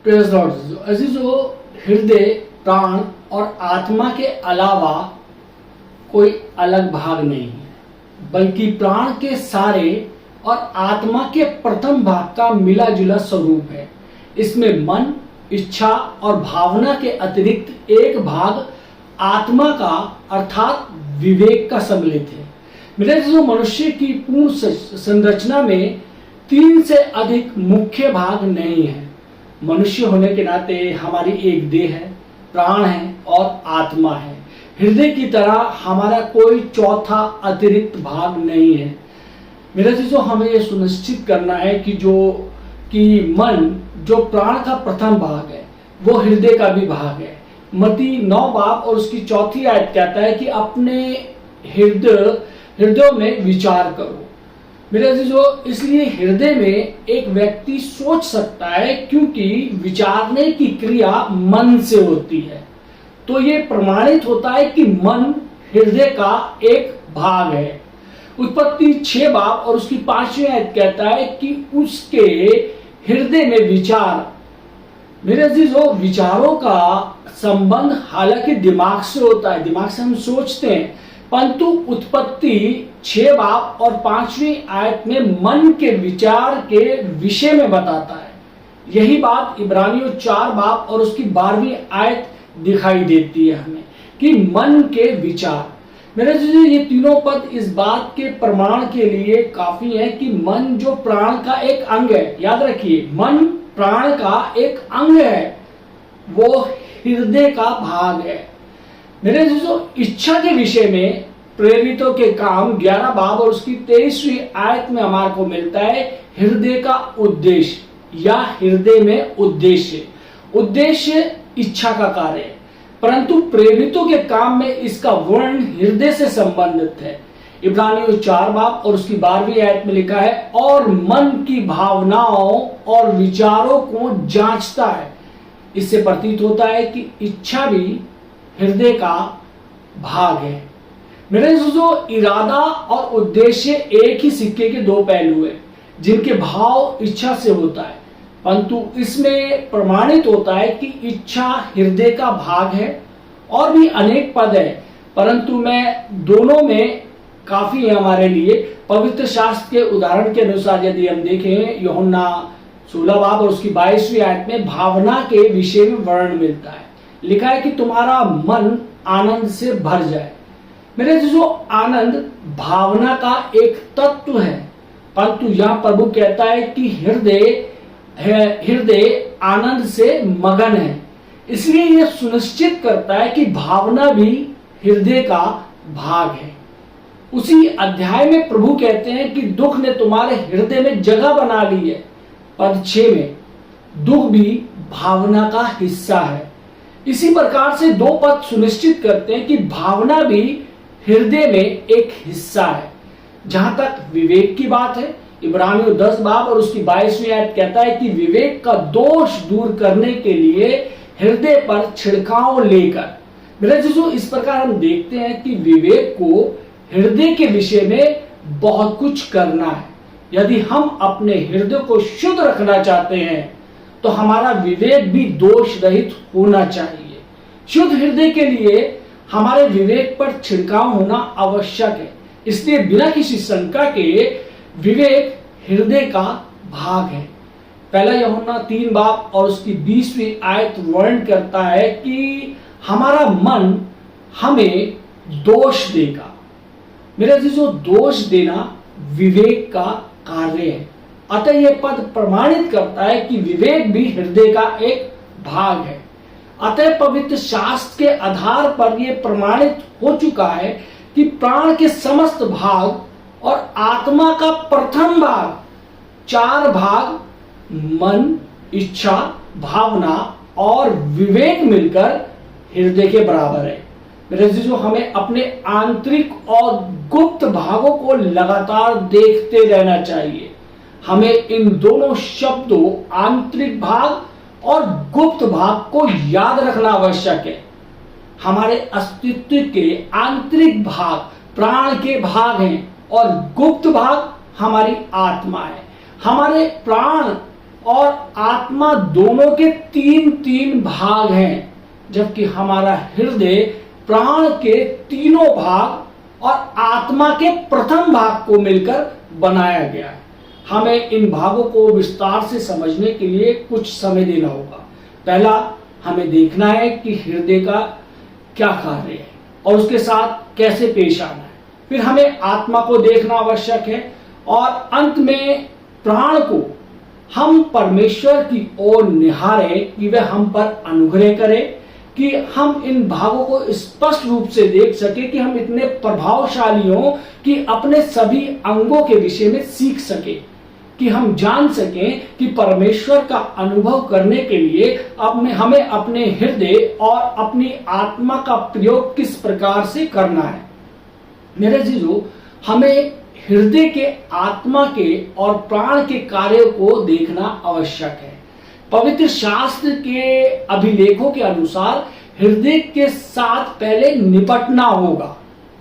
Praise Lord. अजीजों, हृदय, प्राण और आत्मा के अलावा कोई अलग भाग नहीं है, बल्कि प्राण के सारे और आत्मा के प्रथम भाग का मिला जुला स्वरूप है। इसमें मन, इच्छा और भावना के अतिरिक्त एक भाग आत्मा का अर्थात विवेक का सम्मिलित है। मेरे जो मनुष्य की पूर्ण संरचना में 3 से अधिक मुख्य भाग नहीं है। मनुष्य होने के नाते हमारी एक देह है, प्राण है और आत्मा है। हृदय की तरह हमारा कोई चौथा अतिरिक्त भाग नहीं है। मेरे चीजों, हमें यह सुनिश्चित करना है कि मन जो प्राण का प्रथम भाग है वो हृदय का भी भाग है। मत्ती 9 बाब और उसकी 4 आयत कहता है कि अपने हृदय में विचार करो। मेरे अजीजों, इसलिए हृदय में एक व्यक्ति सोच सकता है, क्योंकि विचारने की क्रिया मन से होती है। तो ये प्रमाणित होता है कि मन हृदय का एक भाग है। उत्पत्ति 6 बाब और उसकी 5वीं आयत कहता है कि उसके हृदय में विचार। मेरे अजीजों, विचारों का संबंध हालांकि दिमाग से होता है, दिमाग से हम सोचते हैं, परंतु उत्पत्ति 6 बाब और 5वीं आयत में मन के विचार के विषय में बताता है। यही बात इब्रानियों 4 बाब और उसकी 12वीं आयत दिखाई देती है हमें कि मन के विचार। मेरे जी, ये तीनों पद इस बात के प्रमाण के लिए काफी है कि मन जो प्राण का एक अंग है, याद रखिए, मन प्राण का एक अंग है, वो हृदय का भाग है। मेरे जो इच्छा के विषय में प्रेरितों के काम 11 बाब और उसकी 23वीं आयत में हमारे को मिलता है हृदय का उद्देश्य या हृदय में उद्देश्य इच्छा का कार्य है, परंतु प्रेरितों के काम में इसका वर्ण हृदय से संबंधित है। इब्रानियों 4 बाब और उसकी 12वीं आयत में लिखा है, और मन की भावनाओं और विचारों को जांचता है। इससे प्रतीत होता है कि इच्छा भी हृदय का भाग है। मेरे जो इरादा और उद्देश्य एक ही सिक्के के 2 पहलू है, जिनके भाव इच्छा से होता है, परंतु इसमें प्रमाणित होता है कि इच्छा हृदय का भाग है। और भी अनेक पद है, परंतु मैं दोनों में काफी है हमारे लिए। पवित्र शास्त्र के उदाहरण के अनुसार यदि हम देखें, यूहन्ना 16 बाब और उसकी 22वीं आयत में भावना के विषय में वर्णन मिलता है। लिखा है कि तुम्हारा मन आनंद से भर जाए। मेरे जो आनंद भावना का एक तत्व है, परंतु यहाँ प्रभु कहता है कि हृदय आनंद से मगन है। इसलिए यह सुनिश्चित करता है कि भावना भी हृदय का भाग है। उसी अध्याय में प्रभु कहते हैं कि दुख ने तुम्हारे हृदय में जगह बना ली है। पद 6 में दुख भी भावना का हिस्सा है। इसी प्रकार से 2 पद सुनिश्चित करते हैं कि भावना भी हृदय में एक हिस्सा है। जहां तक विवेक की बात है, इब्रानियों 10 बाब और उसकी 22वीं आयत कहता है कि विवेक का दोष दूर करने के लिए हृदय पर छिड़काव लेकर। मेरे जीजों, इस प्रकार हम देखते हैं कि विवेक को हृदय के विषय में बहुत कुछ करना है। यदि हम अपने हृदय को शुद्ध रखना चाहते हैं तो हमारा विवेक भी दोष रहित होना चाहिए। शुद्ध हृदय के लिए हमारे विवेक पर छिड़काव होना आवश्यक है। इसलिए बिना किसी शंका के विवेक हृदय का भाग है। पहला यूहन्ना 3 बाब और उसकी 20वीं आयत वर्णन करता है कि हमारा मन हमें दोष देगा। मेरे अजीजों, दोष देना विवेक का कार्य है। अतः यह पद प्रमाणित करता है कि विवेक भी हृदय का एक भाग है। अतः पवित्र शास्त्र के आधार पर यह प्रमाणित हो चुका है कि प्राण के समस्त भाग और आत्मा का प्रथम भाग, 4 भाग मन, इच्छा, भावना और विवेक मिलकर हृदय के बराबर है। मेरे अजीजों, हमें अपने आंतरिक और गुप्त भागों को लगातार देखते रहना चाहिए। हमें इन दोनों शब्दों, आंतरिक भाग और गुप्त भाग को याद रखना आवश्यक है। हमारे अस्तित्व के आंतरिक भाग प्राण के भाग हैं और गुप्त भाग हमारी आत्मा है। हमारे प्राण और आत्मा दोनों के तीन तीन भाग हैं, जबकि हमारा हृदय प्राण के तीनों भाग और आत्मा के प्रथम भाग को मिलकर बनाया गया है। हमें इन भागों को विस्तार से समझने के लिए कुछ समय देना होगा। पहला, हमें देखना है कि हृदय का क्या कार्य है और उसके साथ कैसे पेश आना है। फिर हमें आत्मा को देखना आवश्यक है और अंत में प्राण को हम परमेश्वर की ओर निहारें कि वह हम पर अनुग्रह करे, कि हम इन भागों को स्पष्ट रूप से देख सके, कि हम इतने प्रभावशाली हों कि अपने सभी अंगों के विषय में सीख सके, कि हम जान सकें कि परमेश्वर का अनुभव करने के लिए हमें अपने हृदय और अपनी आत्मा का प्रयोग किस प्रकार से करना है। मेरे जीजों, हमें हृदय के, आत्मा के और प्राण के कार्यों को देखना आवश्यक है। पवित्र शास्त्र के अभिलेखों के अनुसार हृदय के साथ पहले निपटना होगा,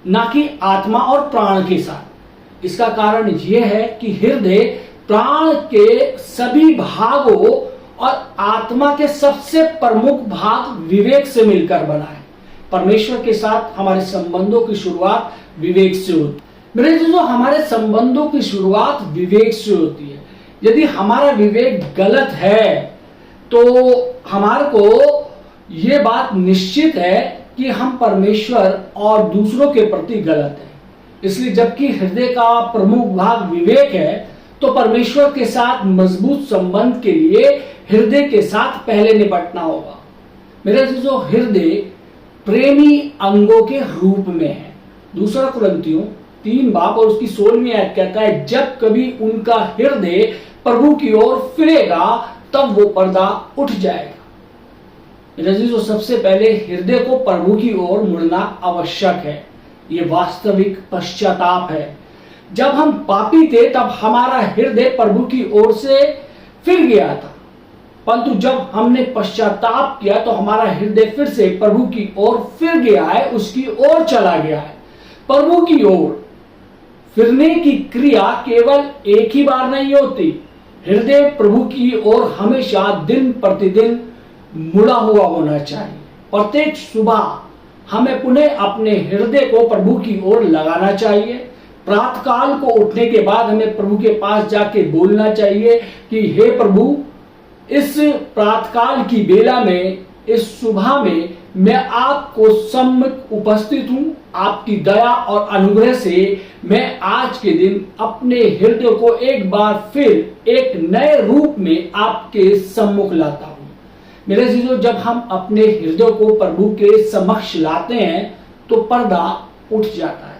ना कि आत्मा और प्राण के साथ। इसका कारण यह है कि हृदय प्राण के सभी भागों और आत्मा के सबसे प्रमुख भाग विवेक से मिलकर बना है। परमेश्वर के साथ हमारे संबंधों की शुरुआत विवेक से होती है। मेरे दोस्तों, हमारे संबंधों की शुरुआत विवेक से होती है। यदि हमारा विवेक गलत है तो हमारे को ये बात निश्चित है कि हम परमेश्वर और दूसरों के प्रति गलत हैं। इसलिए जबकि हृदय का प्रमुख भाग विवेक है, तो परमेश्वर के साथ मजबूत संबंध के लिए हृदय के साथ पहले निपटना होगा। मेरे दोस्तों, हृदय प्रेमी अंगों के रूप में है। दूसरा कुरिन्थियों 3 बाब और उसकी 16वीं आयत कहता है, जब कभी उनका हृदय प्रभु की ओर फिरेगा तब वो पर्दा उठ जाएगा। मेरे दोस्तों, सबसे पहले हृदय को प्रभु की ओर मुड़ना आवश्यक है। ये वास्तविक पश्चाताप है। जब हम पापी थे तब हमारा हृदय प्रभु की ओर से फिर गया था, परंतु जब हमने पश्चाताप किया तो हमारा हृदय फिर से प्रभु की ओर फिर गया है, उसकी ओर चला गया है। प्रभु की ओर फिरने की क्रिया केवल एक ही बार नहीं होती। हृदय प्रभु की ओर हमेशा दिन प्रतिदिन मुड़ा हुआ होना चाहिए। प्रत्येक सुबह हमें पुनः अपने हृदय को प्रभु की ओर लगाना चाहिए। प्रातःकाल को उठने के बाद हमें प्रभु के पास जाके बोलना चाहिए कि हे प्रभु, इस प्रातःकाल की बेला में, इस सुबह में मैं आपको सम्मुख उपस्थित हूं। आपकी दया और अनुग्रह से मैं आज के दिन अपने हृदय को एक बार फिर एक नए रूप में आपके सम्मुख लाता हूं। मेरे जीजों, जब हम अपने हृदय को प्रभु के समक्ष लाते हैं तो पर्दा उठ जाता है।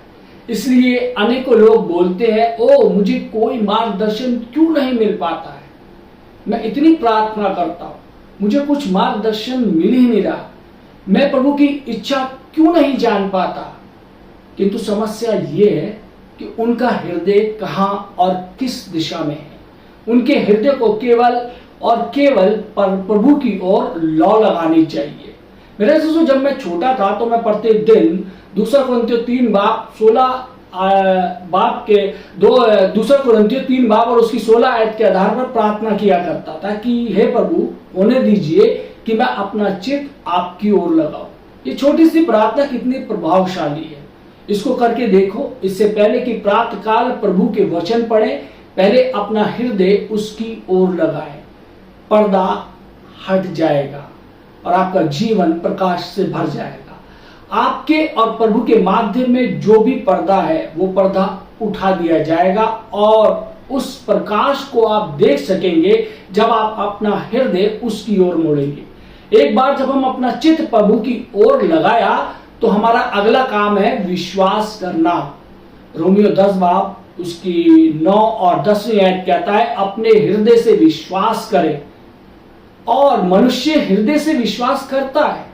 इसलिए अनेकों लोग बोलते हैं, ओ मुझे कोई मार्गदर्शन क्यों नहीं मिल पाता है, मैं इतनी प्रार्थना करता हूं, मुझे कुछ मार्गदर्शन मिल ही नहीं रहा, मैं प्रभु की इच्छा क्यों नहीं जान पाता। किंतु समस्या ये है कि उनका हृदय कहां और किस दिशा में है। उनके हृदय को केवल और केवल प्रभु की ओर लौ लगानी चाहिए। मेरे दोस्तों, जब मैं छोटा था तो मैं प्रत्येक दिन दूसरा कुरिन्थियों 3 बाब 16 बाब के 3 बाब और उसकी 16 आयत के आधार पर प्रार्थना किया करता था कि हे प्रभु, होने दीजिए कि मैं अपना चित्त आपकी ओर लगाऊं। ये छोटी सी प्रार्थना कितनी प्रभावशाली है, इसको करके देखो। इससे पहले कि प्रातःकाल प्रभु के वचन पढ़े, पहले अपना हृदय उसकी ओर लगाएं। पर्दा हट जाएगा और आपका जीवन प्रकाश से भर जाएगा। आपके और प्रभु के माध्यम में जो भी पर्दा है वो पर्दा उठा दिया जाएगा और उस प्रकाश को आप देख सकेंगे जब आप अपना हृदय उसकी ओर मोड़ेंगे। एक बार जब हम अपना चित्त प्रभु की ओर लगाया तो हमारा अगला काम है विश्वास करना। रोमियो 10 बाब उसकी 9 और 10वीं आयत कहता है, अपने हृदय से विश्वास करें। और मनुष्य हृदय से विश्वास करता है।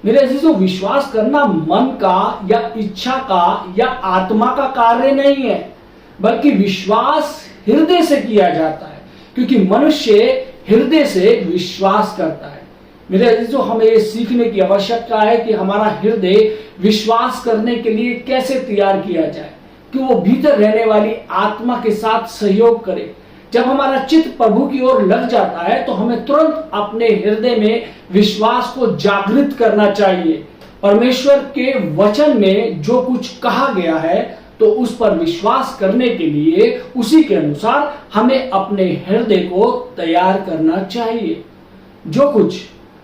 मेरे अजीजों, विश्वास करना मन का या इच्छा का या आत्मा का कार्य नहीं है, बल्कि विश्वास हृदय से किया जाता है, क्योंकि मनुष्य हृदय से विश्वास करता है। मेरे अजीजों, हमें ये सीखने की आवश्यकता है कि हमारा हृदय विश्वास करने के लिए कैसे तैयार किया जाए कि वो भीतर रहने वाली आत्मा के साथ सहयोग करे। जब हमारा चित्त प्रभु की ओर लग जाता है तो हमें तुरंत अपने हृदय में विश्वास को जागृत करना चाहिए। परमेश्वर के वचन में जो कुछ कहा गया है तो उस पर विश्वास करने के लिए उसी के अनुसार हमें अपने हृदय को तैयार करना चाहिए। जो कुछ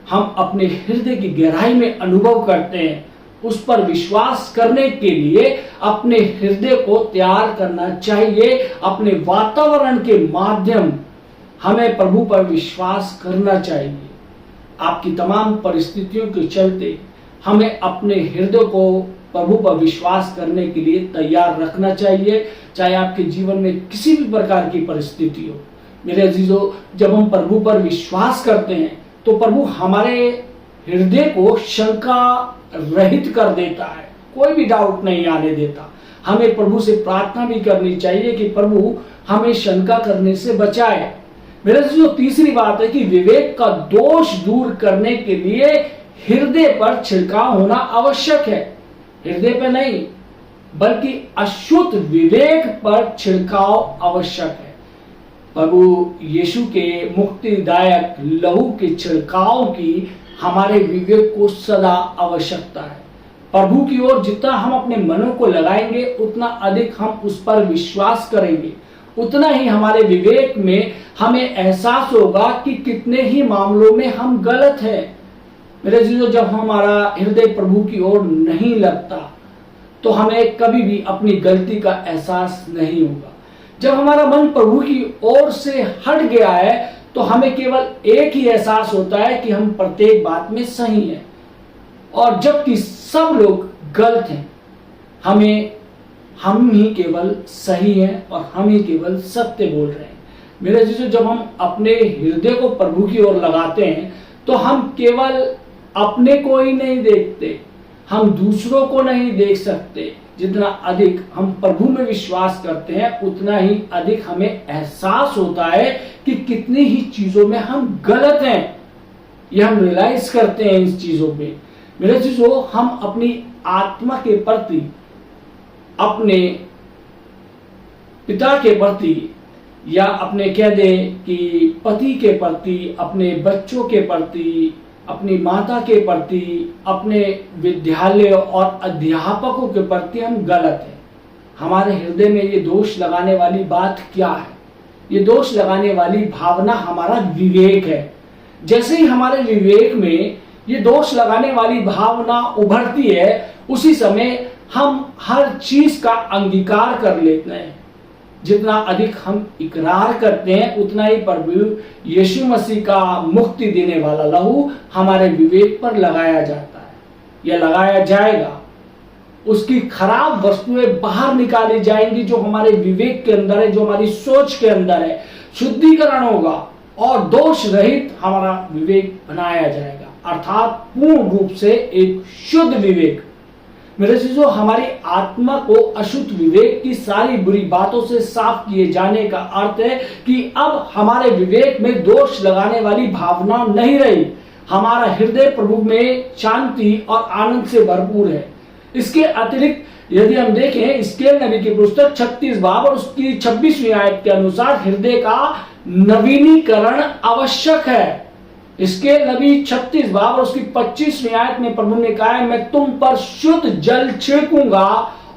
हम अपने हृदय की गहराई में अनुभव करते हैं उस पर विश्वास करने के लिए अपने हृदय को तैयार करना चाहिए। अपने वातावरण के माध्यम हमें प्रभु पर विश्वास करना चाहिए। आपकी तमाम परिस्थितियों के चलते हमें अपने हृदय को प्रभु पर विश्वास करने के लिए तैयार रखना चाहिए, चाहे आपके जीवन में किसी भी प्रकार की परिस्थिति हो। मेरे अजीजों, जब हम प्रभु पर विश्वास करते हैं तो प्रभु हमारे हृदय को शंका रहित कर देता है, कोई भी डाउट नहीं आने देता। हमें प्रभु से प्रार्थना भी करनी चाहिए कि प्रभु हमें शंका करने से बचाए। मेरे अजीजों, तीसरी बात है कि विवेक का दोष दूर करने के लिए हृदय पर छिड़काव होना आवश्यक है। हृदय पर नहीं बल्कि अशुद्ध विवेक पर छिड़काव आवश्यक है। प्रभु यीशु के मुक्तिदायक लहू के छिड़काव की हमारे विवेक को सदा आवश्यकता है। प्रभु की ओर जितना हम अपने मनों को लगाएंगे उतना अधिक हम उस पर विश्वास करेंगे, उतना ही हमारे विवेक में हमें एहसास होगा कि कितने ही मामलों में हम गलत हैं। मेरे जीजो, जब हमारा हृदय प्रभु की ओर नहीं लगता तो हमें कभी भी अपनी गलती का एहसास नहीं होगा। जब हमारा मन प्रभु की ओर से हट गया है तो हमें केवल एक ही एहसास होता है कि हम प्रत्येक बात में सही हैं, और जबकि सब लोग गलत हैं, हम ही केवल सही हैं और हम ही केवल सत्य बोल रहे हैं। मेरे जीजो, जब हम अपने हृदय को प्रभु की ओर लगाते हैं तो हम केवल अपने को ही नहीं देखते, हम दूसरों को नहीं देख सकते। जितना अधिक हम प्रभु में विश्वास करते हैं उतना ही अधिक हमें एहसास होता है कि कितनी ही चीजों में हम गलत हैं। यह हम रियलाइज करते हैं इस चीजों में। मेरे चीजों, हम अपनी आत्मा के प्रति, अपने पिता के प्रति, या अपने कह दे कि पति के प्रति, अपने बच्चों के प्रति, अपनी माता के प्रति, अपने विद्यालय और अध्यापकों के प्रति हम गलत हैं। हमारे हृदय में ये दोष लगाने वाली बात क्या है? ये दोष लगाने वाली भावना हमारा विवेक है। जैसे ही हमारे विवेक में ये दोष लगाने वाली भावना उभरती है उसी समय हम हर चीज का अंगीकार कर लेते हैं। जितना अधिक हम इकरार करते हैं उतना ही प्रभु यीशु मसीह का मुक्ति देने वाला लहू हमारे विवेक पर लगाया जाता है, यह लगाया जाएगा। उसकी खराब वस्तुएं बाहर निकाली जाएंगी जो हमारे विवेक के अंदर है, जो हमारी सोच के अंदर है। शुद्धिकरण होगा और दोष रहित हमारा विवेक बनाया जाएगा, अर्थात पूर्ण रूप से एक शुद्ध विवेक। मेरे चीजों, हमारी आत्मा को अशुद्ध विवेक की सारी बुरी बातों से साफ किए जाने का अर्थ है कि अब हमारे विवेक में दोष लगाने वाली भावना नहीं रही। हमारा हृदय प्रभु में शांति और आनंद से भरपूर है। इसके अतिरिक्त यदि हम देखें हिजकिय्याह नबी की पुस्तक 36 बाब और उसकी 26वीं आयत के अनुसार हृदय का नवीनीकरण आवश्यक है। इसके नबी 36 बाब और उसकी 25वीं आयत में प्रभु ने कहा है, मैं तुम पर शुद्ध जल छिड़कूंगा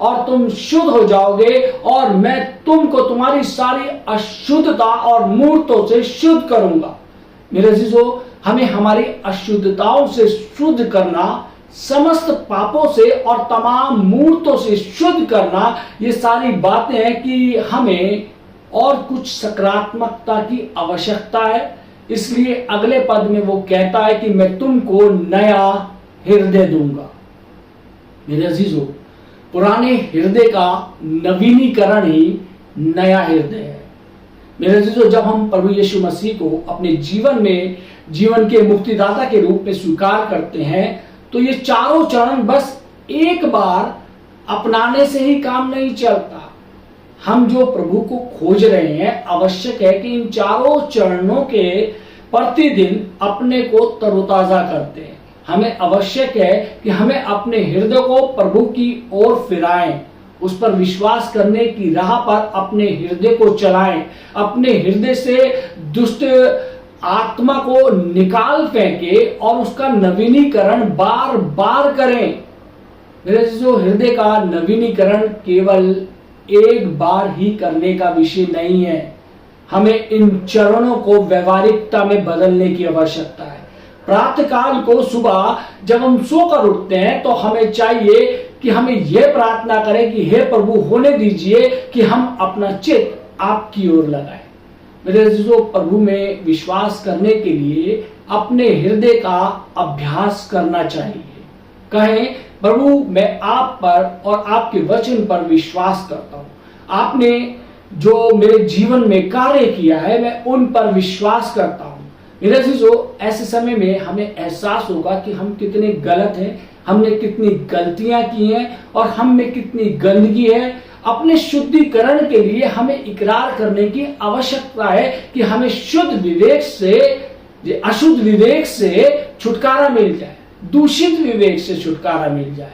और तुम शुद्ध हो जाओगे और मैं तुमको तुम्हारी सारी अशुद्धता और मूर्तों से शुद्ध करूंगा। मेरे अजीजों, हमें हमारी अशुद्धताओं से शुद्ध करना, समस्त पापों से और तमाम मूर्तों से शुद्ध करना, ये सारी बातें हैं कि हमें और कुछ सकारात्मकता की आवश्यकता है। इसलिए अगले पद में वो कहता है कि मैं तुमको नया हृदय दूंगा। मेरे अजीजों, पुराने हृदय का नवीनीकरण ही नया हृदय है। मेरे अजीजों, जब हम प्रभु यीशु मसीह को अपने जीवन में जीवन के मुक्तिदाता के रूप में स्वीकार करते हैं तो ये चारों चरण बस एक बार अपनाने से ही काम नहीं चलता। हम जो प्रभु को खोज रहे हैं, आवश्यक है कि इन चारों चरणों के प्रतिदिन अपने को तरोताजा करते हैं। हमें आवश्यक है कि हमें अपने हृदय को प्रभु की ओर फिराएं उस पर विश्वास करने की राह पर अपने हृदय को चलाएं, अपने हृदय से दुष्ट आत्मा को निकाल फेंके और उसका नवीनीकरण बार बार करें। मेरे जो हृदय का नवीनीकरण केवल एक बार ही करने का विषय नहीं है, हमें इन चरणों को व्यवहारिकता में बदलने की आवश्यकता है। प्रातः काल को सुबह जब हम सोकर उठते हैं तो हमें चाहिए कि हमें यह प्रार्थना करें कि हे प्रभु होने दीजिए कि हम अपना चित्त आपकी ओर लगाएं। मेरे अजीजों, प्रभु में विश्वास करने के लिए अपने हृदय का अभ्यास करना चाहिए। कहें, प्रभु मैं आप पर और आपके वचन पर विश्वास करता हूं, आपने जो मेरे जीवन में कार्य किया है मैं उन पर विश्वास करता हूं। मेरे अजीजों, ऐसे समय में हमें एहसास होगा कि हम कितने गलत हैं, हमने कितनी गलतियां की हैं और हम में कितनी गंदगी है। अपने शुद्धिकरण के लिए हमें इकरार करने की आवश्यकता है कि हमें शुद्ध विवेक से, अशुद्ध विवेक से छुटकारा मिल जाए, दूषित विवेक से छुटकारा मिल जाए।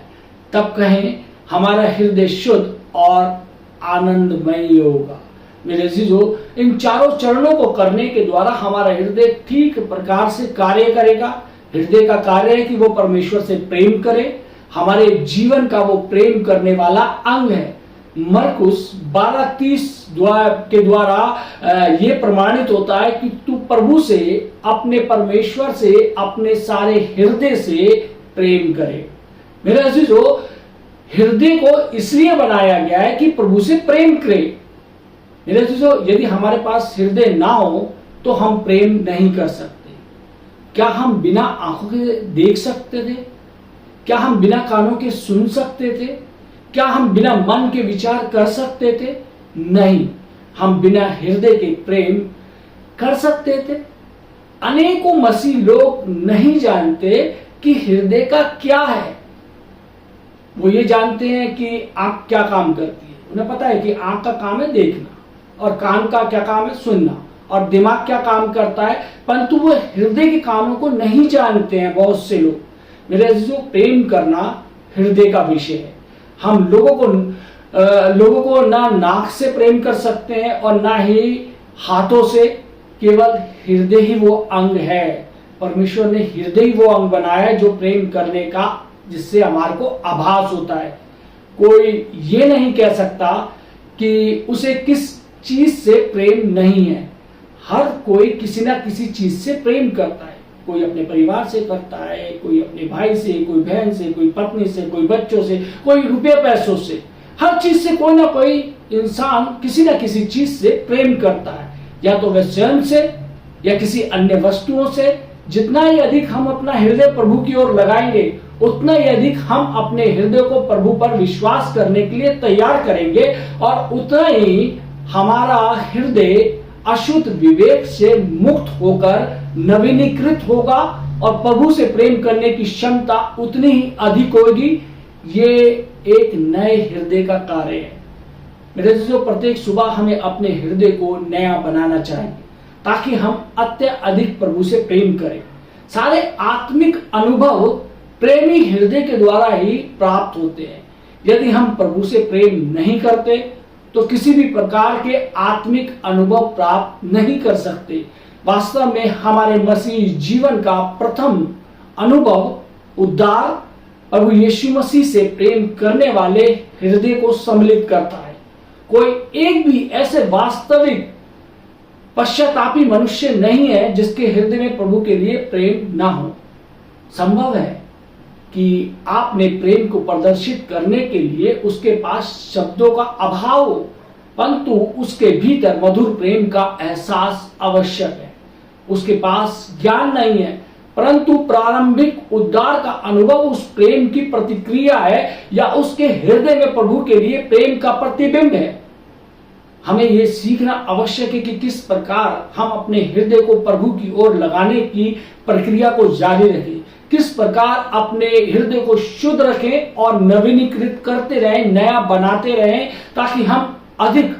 तब कहें हमारा हृदय शुद्ध और आनंदमय होगा। मेरे अजीजों, इन चारों चरणों को करने के द्वारा हमारा हृदय ठीक प्रकार से कार्य करेगा। हृदय का कार्य है कि वो परमेश्वर से प्रेम करे, हमारे जीवन का वो प्रेम करने वाला अंग है। मरकुस 12:30 के द्वारा ये प्रमाणित होता है कि तू प्रभु से, अपने परमेश्वर से, अपने सारे हृदय से प्रेम करे। मेरे अजीजों, हृदय को इसलिए बनाया गया है कि प्रभु से प्रेम करे। मेरे अजीजों, यदि हमारे पास हृदय ना हो तो हम प्रेम नहीं कर सकते। क्या हम बिना आंखों के देख सकते थे? क्या हम बिना कानों के सुन सकते थे? क्या हम बिना मन के विचार कर सकते थे? नहीं, हम बिना हृदय के प्रेम कर सकते थे। अनेकों मसीह लोग नहीं जानते कि हृदय का क्या है। वो ये जानते हैं कि आंख क्या काम करती है, उन्हें पता है कि आंख का काम है देखना, और कान का क्या काम है सुनना, और दिमाग क्या काम करता है, परंतु वो हृदय के कामों को नहीं जानते हैं बहुत से लोग। मेरे अजीजों, प्रेम करना हृदय का विषय है। हम लोगों को ना नाक से प्रेम कर सकते हैं और ना ही हाथों से। केवल हृदय ही वो अंग है। परमेश्वर ने हृदय ही वो अंग बनाया है जो प्रेम करने का, जिससे हमारे को आभास होता है। कोई ये नहीं कह सकता कि उसे किस चीज से प्रेम नहीं है। हर कोई किसी ना किसी चीज से प्रेम करता है। कोई अपने परिवार से करता है, कोई अपने भाई से, कोई बहन से, कोई पत्नी से, कोई बच्चों से, कोई रुपये पैसों से। हर चीज से कोई ना कोई इंसान किसी ना किसी चीज से प्रेम करता है, या तो वह स्वयं से या किसी अन्य वस्तुओं से। जितना ही अधिक हम अपना हृदय प्रभु की ओर लगाएंगे, उतना ही अधिक हम अपने हृदय को प्रभु पर विश्वास करने के लिए तैयार करेंगे, और उतना ही हमारा हृदय अशुद्ध विवेक से मुक्त होकर नवीनीकृत होगा और प्रभु से प्रेम करने की क्षमता उतनी ही अधिक होगी। ये एक नए हृदय का कार्य है। मेरे दोस्तों, प्रत्येक सुबह हमें अपने हृदय को नया बनाना चाहिए ताकि हम अत्यधिक प्रभु से प्रेम करें। सारे आत्मिक अनुभव प्रेमी हृदय के द्वारा ही प्राप्त होते हैं। यदि हम प्रभु से प्रेम नहीं करते तो किसी भी प्रकार के आत्मिक अनुभव प्राप्त नहीं कर सकते। वास्तव में हमारे मसीह जीवन का प्रथम अनुभव उद्धार प्रभु यीशु मसीह से प्रेम करने वाले हृदय को सम्मिलित करता है। कोई एक भी ऐसे वास्तविक पश्चातापी मनुष्य नहीं है जिसके हृदय में प्रभु के लिए प्रेम ना हो। संभव है कि आपने प्रेम को प्रदर्शित करने के लिए उसके पास शब्दों का अभाव हो, परंतु उसके भीतर मधुर प्रेम का एहसास आवश्यक है। उसके पास ज्ञान नहीं है, परंतु प्रारंभिक उद्धार का अनुभव उस प्रेम की प्रतिक्रिया है या उसके हृदय में प्रभु के लिए प्रेम का प्रतिबिंब है। हमें यह सीखना आवश्यक है कि किस प्रकार हम अपने हृदय को प्रभु की ओर लगाने की प्रक्रिया को जारी रखें, किस प्रकार अपने हृदय को शुद्ध रखें और नवीनीकृत करते रहें, नया बनाते रहें, ताकि हम अधिक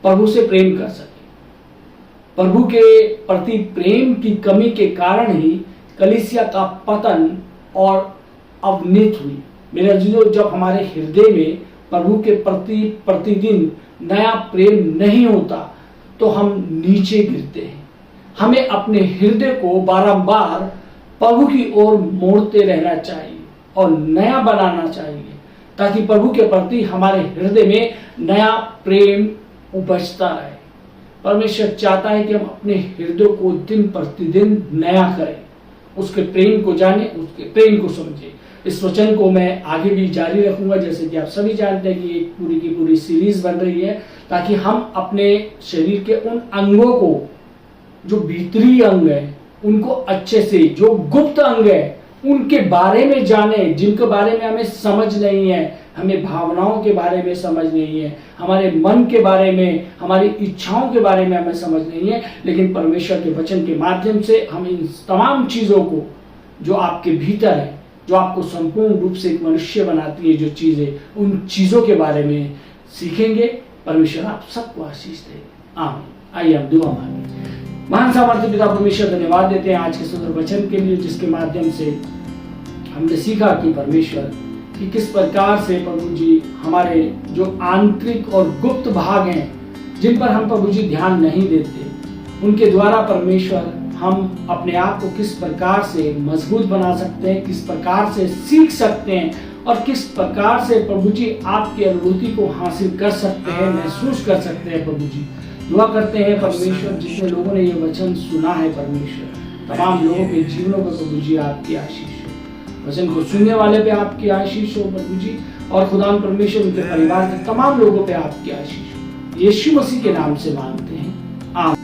प्रभु से प्रेम कर सकें। प्रभु के प्रति प्रेम की कमी के कारण ही कलीसिया का पतन और अवनीत हुई। मेरे अजीजों, जब हमारे हृदय में प्रभु के प्रति प्रतिदिन नया प्रेम नहीं होता तो हम नीचे गिरते हैं। हमें अपने हृदय को बारंबार प्रभु की ओर मोड़ते रहना चाहिए और नया बनाना चाहिए, ताकि प्रभु के प्रति हमारे हृदय में नया प्रेम उपजता रहे। परमेश्वर चाहता है कि हम अपने हृदय को दिन प्रतिदिन नया करें, उसके प्रेम को जाने, उसके प्रेम को समझे। इस वचन को मैं आगे भी जारी रखूंगा, जैसे कि आप सभी जानते हैं कि एक पूरी की पूरी सीरीज बन रही है, ताकि हम अपने शरीर के उन अंगों को, जो भीतरी अंग है, उनको अच्छे से, जो गुप्त अंग है उनके बारे में जाने, जिनके बारे में हमें समझ नहीं है, हमें भावनाओं के बारे में समझ नहीं है, हमारे मन के बारे में, हमारी इच्छाओं के बारे में हमें समझ नहीं है, लेकिन परमेश्वर के वचन के माध्यम से हम इन तमाम चीजों को, जो आपके भीतर है, जो आपको संपूर्ण रूप से एक मनुष्य बनाती है, जो चीजें, उन चीजों के बारे में सीखेंगे। परमेश्वर आप सबको आशीष दे। आमीन। आइए हम दुआ मांगे। महान सामर्थ्य पिता परमेश्वर, धन्यवाद देते हैं आज के सुंदर वचन के लिए, जिसके माध्यम से हमने सीखा कि परमेश्वर कि किस प्रकार से प्रभु जी हमारे जो आंतरिक और गुप्त भाग हैं, जिन पर हम प्रभु जी ध्यान नहीं देते, उनके द्वारा परमेश्वर हम अपने आप को किस प्रकार से मजबूत बना सकते हैं, किस प्रकार से सीख सकते हैं और किस प्रकार से प्रभु जी आपकी अनुभूति को हासिल कर सकते हैं, महसूस कर सकते हैं। प्रभु जी दुआ करते हैं परमेश्वर, जितने लोगों ने ये वचन सुना है परमेश्वर, तमाम लोगों के जीवनों पर प्रभु जी आपकी आशीष हो, वचन को सुनने वाले पे आपकी आशीष हो प्रभु जी, और खुदा परमेश्वर उनके परिवार के तमाम लोगों पे आपकी आशीष हो। यीशु मसीह के नाम से मांगते हैं, आमीन।